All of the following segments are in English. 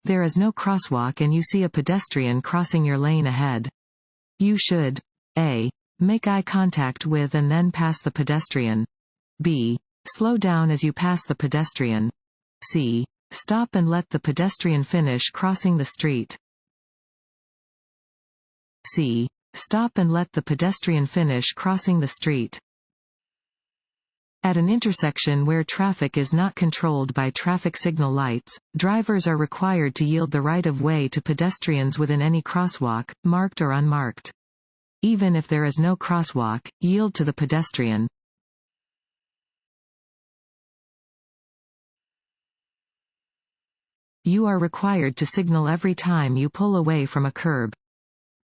there is no crosswalk and you see a pedestrian crossing your lane ahead. You should A. Make eye contact with and then pass the pedestrian. B. Slow down as you pass the pedestrian. C. Stop and let the pedestrian finish crossing the street. C. Stop and let the pedestrian finish crossing the street. At an intersection where traffic is not controlled by traffic signal lights, drivers are required to yield the right-of-way to pedestrians within any crosswalk, marked or unmarked. Even if there is no crosswalk, yield to the pedestrian. You are required to signal every time you pull away from a curb.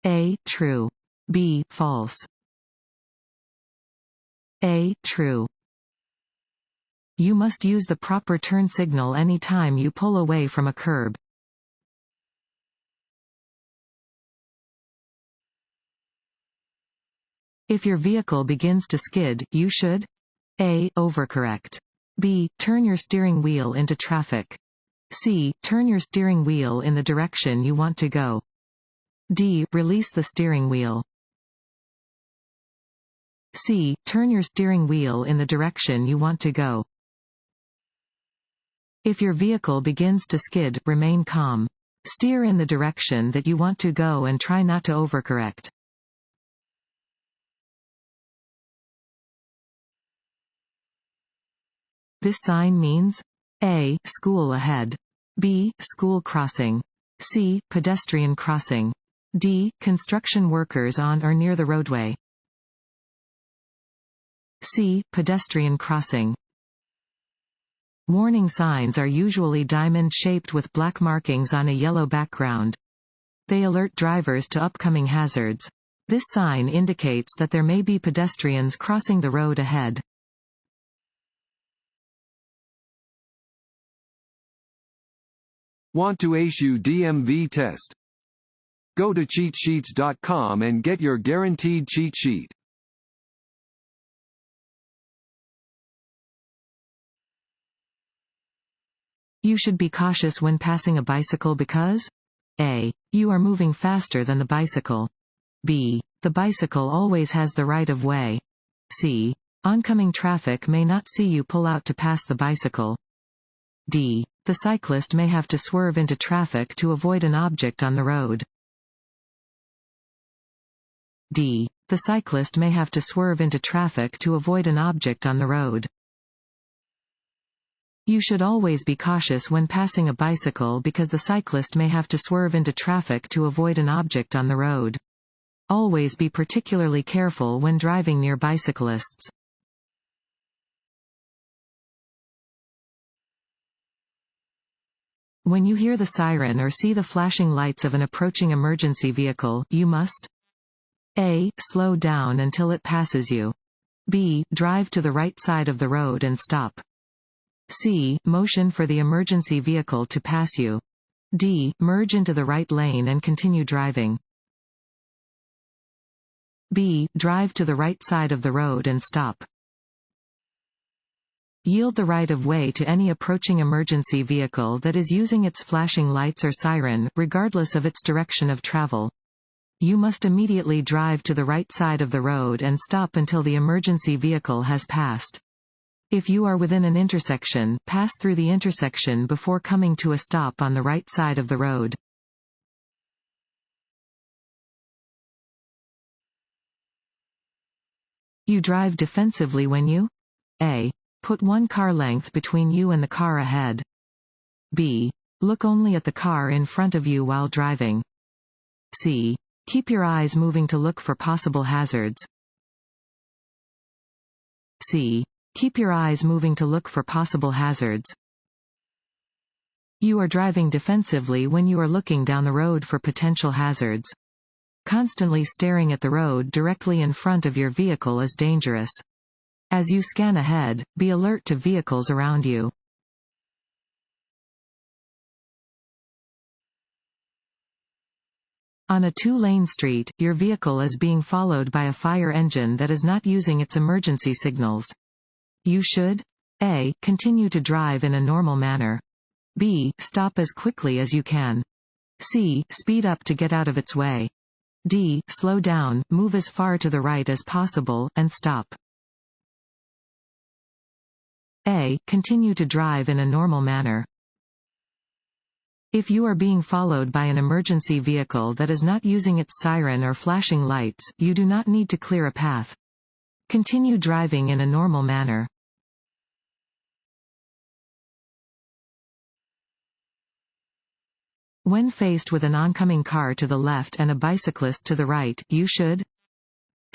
A. True. B. False. A. True. You must use the proper turn signal any time you pull away from a curb. If your vehicle begins to skid, you should A. Overcorrect. B. Turn your steering wheel into traffic. C. Turn your steering wheel in the direction you want to go. D. Release the steering wheel. C. Turn your steering wheel in the direction you want to go. If your vehicle begins to skid, remain calm. Steer in the direction that you want to go and try not to overcorrect. This sign means A. School ahead. B. School crossing. C. Pedestrian crossing. D. Construction workers on or near the roadway. C. Pedestrian crossing. Warning signs are usually diamond-shaped with black markings on a yellow background. They alert drivers to upcoming hazards. This sign indicates that there may be pedestrians crossing the road ahead. Want to ace your DMV test? Go to cheatsheets.com and get your guaranteed cheat sheet. You should be cautious when passing a bicycle because A. You are moving faster than the bicycle. B. The bicycle always has the right of way. C. Oncoming traffic may not see you pull out to pass the bicycle. D. The cyclist may have to swerve into traffic to avoid an object on the road. D. The cyclist may have to swerve into traffic to avoid an object on the road. You should always be cautious when passing a bicycle because the cyclist may have to swerve into traffic to avoid an object on the road. Always be particularly careful when driving near bicyclists. When you hear the siren or see the flashing lights of an approaching emergency vehicle, you must A. Slow down until it passes you. B. Drive to the right side of the road and stop. C. Motion for the emergency vehicle to pass you. D. Merge into the right lane and continue driving. B. Drive to the right side of the road and stop. Yield the right-of-way to any approaching emergency vehicle that is using its flashing lights or siren, regardless of its direction of travel. You must immediately drive to the right side of the road and stop until the emergency vehicle has passed. If you are within an intersection, pass through the intersection before coming to a stop on the right side of the road. You drive defensively when you A. Put one car length between you and the car ahead. B. Look only at the car in front of you while driving. C. Keep your eyes moving to look for possible hazards. C. Keep your eyes moving to look for possible hazards. You are driving defensively when you are looking down the road for potential hazards. Constantly staring at the road directly in front of your vehicle is dangerous. As you scan ahead, be alert to vehicles around you. On a two-lane street, your vehicle is being followed by a fire engine that is not using its emergency signals. You should A. Continue to drive in a normal manner. B. Stop as quickly as you can. C. Speed up to get out of its way. D. Slow down, move as far to the right as possible, and stop. A. Continue to drive in a normal manner. If you are being followed by an emergency vehicle that is not using its siren or flashing lights, you do not need to clear a path. Continue driving in a normal manner. When faced with an oncoming car to the left and a bicyclist to the right, you should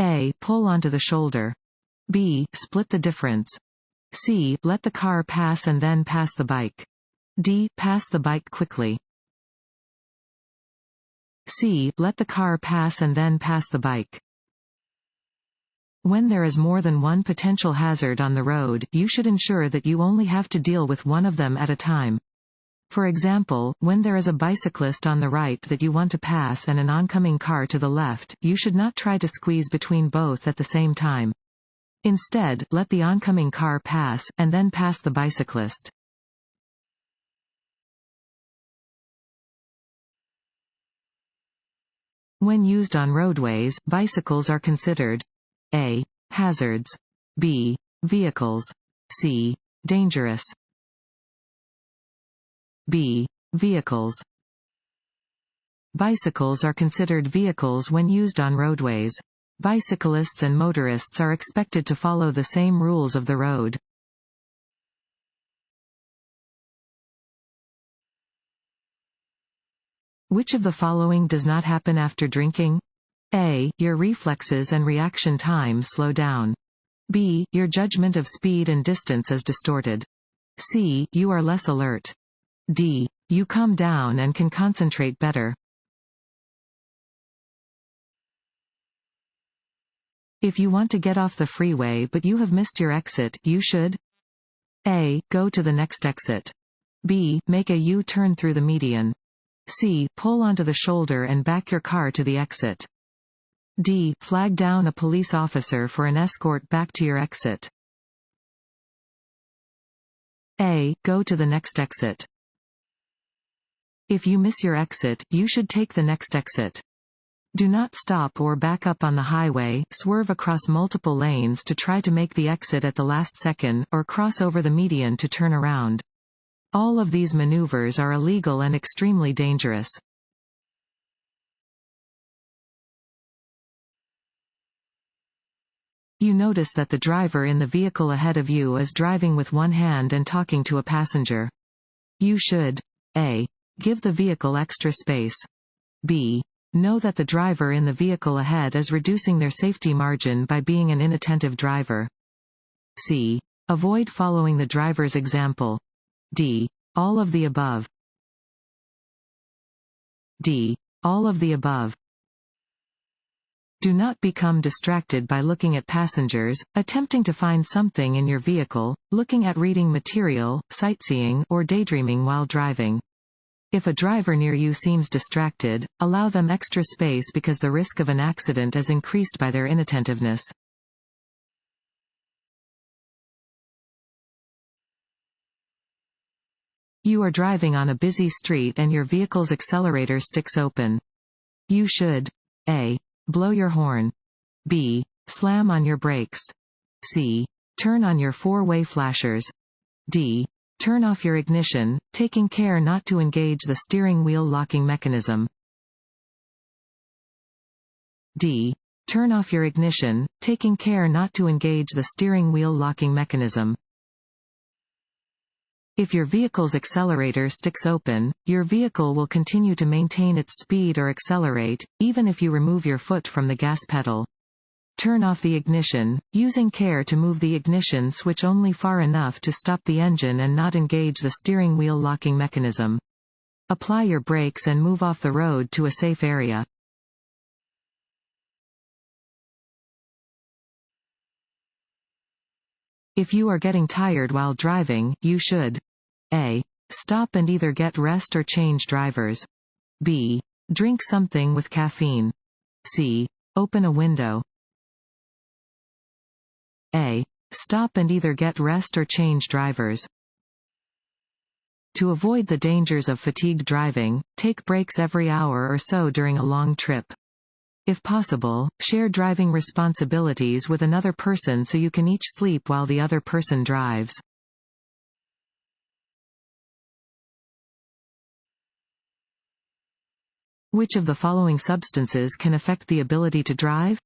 A. Pull onto the shoulder. B. Split the difference. C. Let the car pass and then pass the bike. D. Pass the bike quickly. C. Let the car pass and then pass the bike. When there is more than one potential hazard on the road, you should ensure that you only have to deal with one of them at a time. For example, when there is a bicyclist on the right that you want to pass and an oncoming car to the left, you should not try to squeeze between both at the same time. Instead, let the oncoming car pass, and then pass the bicyclist. When used on roadways, bicycles are considered A. Hazards. B. Vehicles. C. Dangerous. B. Vehicles. Bicycles are considered vehicles when used on roadways. Bicyclists and motorists are expected to follow the same rules of the road. Which of the following does not happen after drinking? A. Your reflexes and reaction time slow down. B. Your judgment of speed and distance is distorted. C. You are less alert. D. You calm down and can concentrate better. If you want to get off the freeway but you have missed your exit, you should A. Go to the next exit. B. Make a U-turn through the median. C. Pull onto the shoulder and back your car to the exit. D. Flag down a police officer for an escort back to your exit. A. Go to the next exit. If you miss your exit, you should take the next exit. Do not stop or back up on the highway, swerve across multiple lanes to try to make the exit at the last second, or cross over the median to turn around. All of these maneuvers are illegal and extremely dangerous. You notice that the driver in the vehicle ahead of you is driving with one hand and talking to a passenger. You should A. Give the vehicle extra space. B. Know that the driver in the vehicle ahead is reducing their safety margin by being an inattentive driver. C. Avoid following the driver's example. D. All of the above. D. All of the above. Do not become distracted by looking at passengers, attempting to find something in your vehicle, looking at reading material, sightseeing, or daydreaming while driving. If a driver near you seems distracted, allow them extra space because the risk of an accident is increased by their inattentiveness. You are driving on a busy street and your vehicle's accelerator sticks open. You should A. Blow your horn. B. Slam on your brakes. C. Turn on your four-way flashers. D. Turn off your ignition, taking care not to engage the steering wheel locking mechanism. D. Turn off your ignition, taking care not to engage the steering wheel locking mechanism. If your vehicle's accelerator sticks open, your vehicle will continue to maintain its speed or accelerate, even if you remove your foot from the gas pedal. Turn off the ignition, using care to move the ignition switch only far enough to stop the engine and not engage the steering wheel locking mechanism. Apply your brakes and move off the road to a safe area. If you are getting tired while driving, you should A. Stop and either get rest or change drivers. B. Drink something with caffeine. C. Open a window. A. Stop and either get rest or change drivers. To avoid the dangers of fatigued driving, take breaks every hour or so during a long trip. If possible, share driving responsibilities with another person so you can each sleep while the other person drives. Which of the following substances can affect the ability to drive?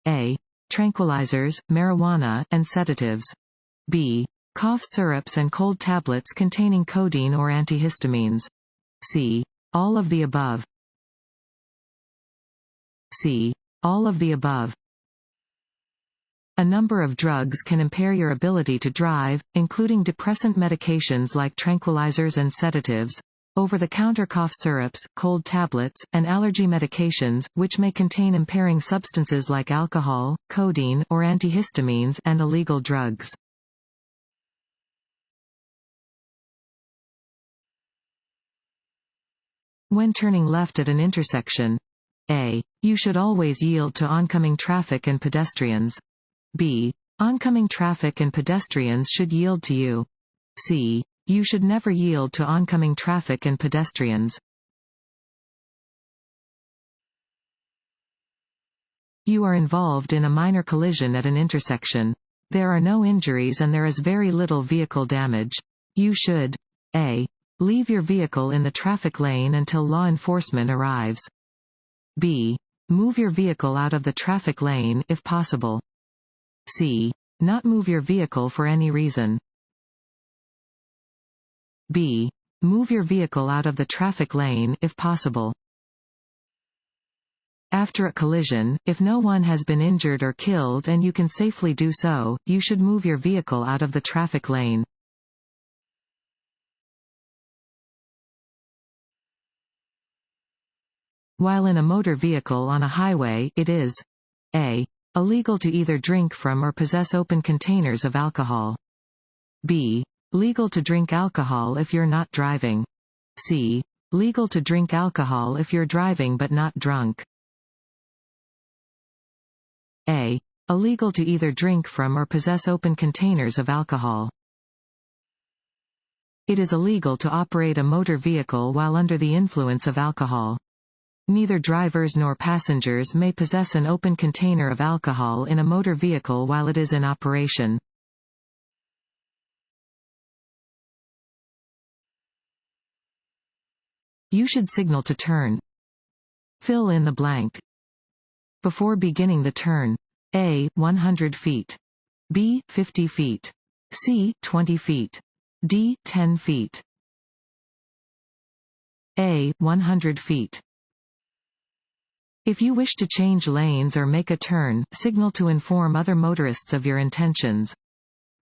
A. Tranquilizers, marijuana, and sedatives. B. Cough syrups and cold tablets containing codeine or antihistamines. C. All of the above. C. All of the above. A number of drugs can impair your ability to drive, including depressant medications like tranquilizers and sedatives, over-the-counter cough syrups, cold tablets, and allergy medications, which may contain impairing substances like alcohol, codeine, or antihistamines, and illegal drugs. When turning left at an intersection. A. You should always yield to oncoming traffic and pedestrians. B. Oncoming traffic and pedestrians should yield to you. C. You should never yield to oncoming traffic and pedestrians. You are involved in a minor collision at an intersection. There are no injuries and there is very little vehicle damage. You should A. Leave your vehicle in the traffic lane until law enforcement arrives. B. Move your vehicle out of the traffic lane if possible. C. Not move your vehicle for any reason. B. Move your vehicle out of the traffic lane if possible. After a collision, if no one has been injured or killed and you can safely do so, you should move your vehicle out of the traffic lane. While in a motor vehicle on a highway, it is A. Illegal to either drink from or possess open containers of alcohol. B. Legal to drink alcohol if you're not driving. C. Legal to drink alcohol if you're driving but not drunk. A. Illegal to either drink from or possess open containers of alcohol. It is illegal to operate a motor vehicle while under the influence of alcohol. Neither drivers nor passengers may possess an open container of alcohol in a motor vehicle while it is in operation. You should signal to turn. Fill in the blank. Before beginning the turn. A. 100 feet. B. 50 feet. C. 20 feet. D. 10 feet. A. 100 feet. If you wish to change lanes or make a turn, signal to inform other motorists of your intentions.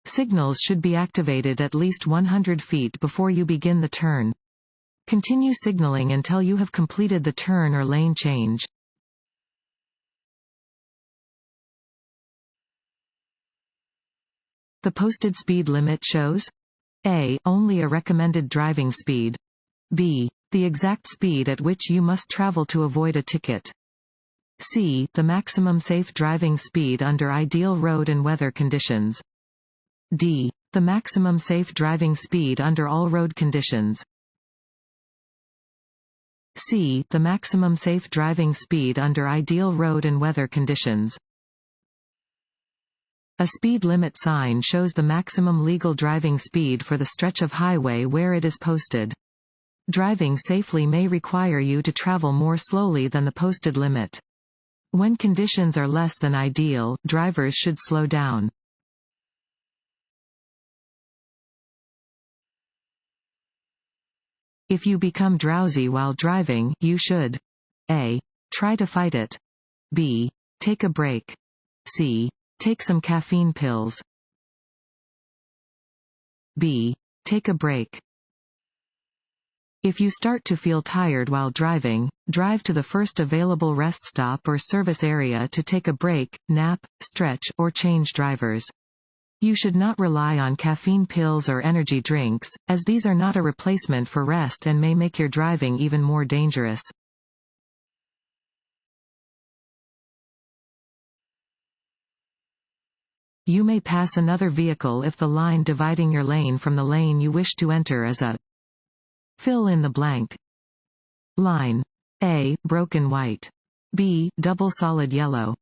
Signals should be activated at least 100 feet before you begin the turn. Continue signaling until you have completed the turn or lane change. The posted speed limit shows A. Only a recommended driving speed. B. The exact speed at which you must travel to avoid a ticket. C. The maximum safe driving speed under ideal road and weather conditions. D. The maximum safe driving speed under all road conditions. C. The maximum safe driving speed under ideal road and weather conditions. A speed limit sign shows the maximum legal driving speed for the stretch of highway where it is posted. Driving safely may require you to travel more slowly than the posted limit. When conditions are less than ideal, drivers should slow down. If you become drowsy while driving, you should A. Try to fight it. B. Take a break. C. Take some caffeine pills. B. Take a break. If you start to feel tired while driving, drive to the first available rest stop or service area to take a break, nap, stretch, or change drivers. You should not rely on caffeine pills or energy drinks, as these are not a replacement for rest and may make your driving even more dangerous. You may pass another vehicle if the line dividing your lane from the lane you wish to enter is a Fill in the blank. Line. A. Broken white. B. Double solid yellow.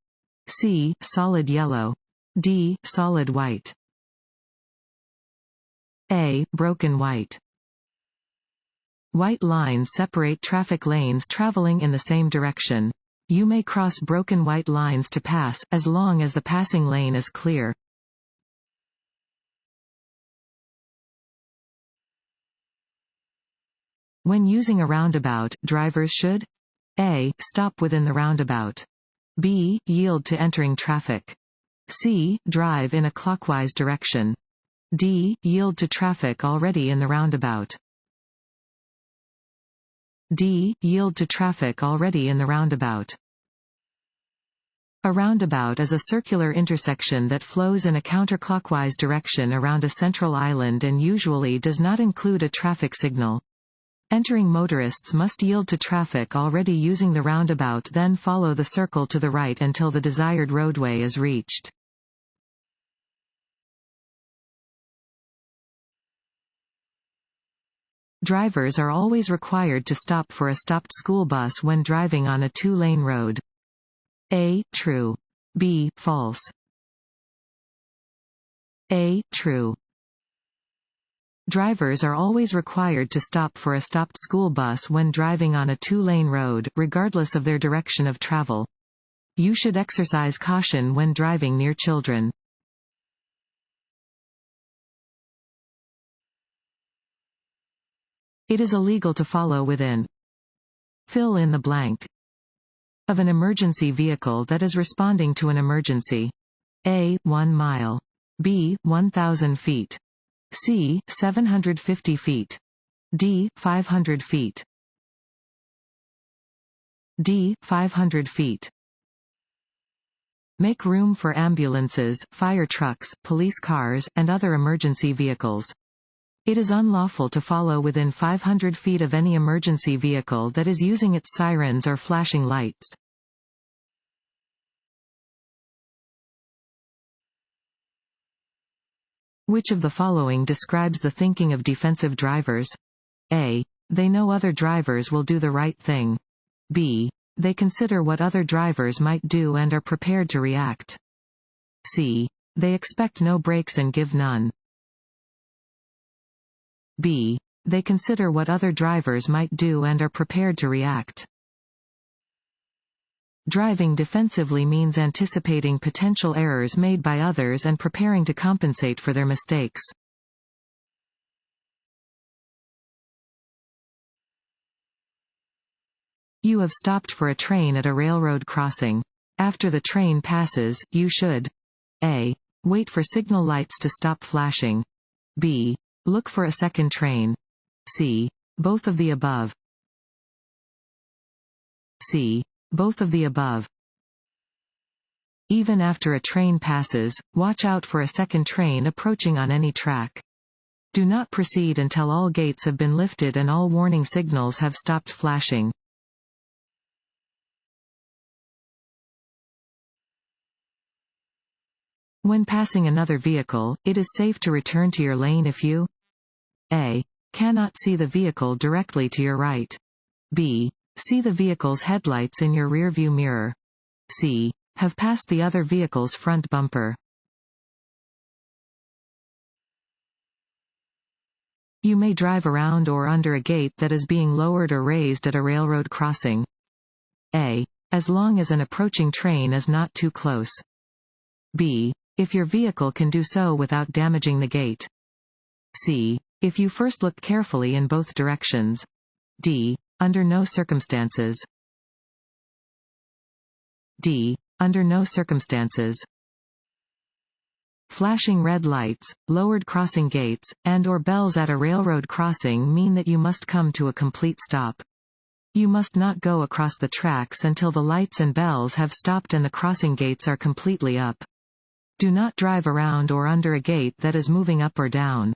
C. Solid yellow. D. Solid white. A. Broken white. White lines separate traffic lanes traveling in the same direction. You may cross broken white lines to pass, as long as the passing lane is clear. When using a roundabout, drivers should A. Stop within the roundabout. B. Yield to entering traffic. C. Drive in a clockwise direction. D. Yield to traffic already in the roundabout. D. Yield to traffic already in the roundabout. A roundabout is a circular intersection that flows in a counterclockwise direction around a central island and usually does not include a traffic signal. Entering motorists must yield to traffic already using the roundabout, then follow the circle to the right until the desired roadway is reached. Drivers are always required to stop for a stopped school bus when driving on a two-lane road. A. True. B. False. A. True. Drivers are always required to stop for a stopped school bus when driving on a two-lane road, regardless of their direction of travel. You should exercise caution when driving near children. It is illegal to follow within. Fill in the blank. Of an emergency vehicle that is responding to an emergency. A. 1 mile. B. 1,000 feet. C. 750 feet. D. 500 feet. D. 500 feet. Make room for ambulances, fire trucks, police cars, and other emergency vehicles. It is unlawful to follow within 500 feet of any emergency vehicle that is using its sirens or flashing lights. Which of the following describes the thinking of defensive drivers? A. They know other drivers will do the right thing. B. They consider what other drivers might do and are prepared to react. C. They expect no breaks and give none. B. They consider what other drivers might do and are prepared to react. Driving defensively means anticipating potential errors made by others and preparing to compensate for their mistakes. You have stopped for a train at a railroad crossing. After the train passes, you should A. Wait for signal lights to stop flashing. B. Look for a second train. C. Both of the above. C. Both of the above. Even after a train passes, watch out for a second train approaching on any track. Do not proceed until all gates have been lifted and all warning signals have stopped flashing. When passing another vehicle, it is safe to return to your lane if you A. Cannot see the vehicle directly to your right. B. See the vehicle's headlights in your rearview mirror. C. Have passed the other vehicle's front bumper. You may drive around or under a gate that is being lowered or raised at a railroad crossing. A. As long as an approaching train is not too close. B. If your vehicle can do so without damaging the gate. C. If you first look carefully in both directions. D. Under no circumstances. D. Under no circumstances. Flashing red lights, lowered crossing gates, and/or bells at a railroad crossing mean that you must come to a complete stop. You must not go across the tracks until the lights and bells have stopped and the crossing gates are completely up. Do not drive around or under a gate that is moving up or down.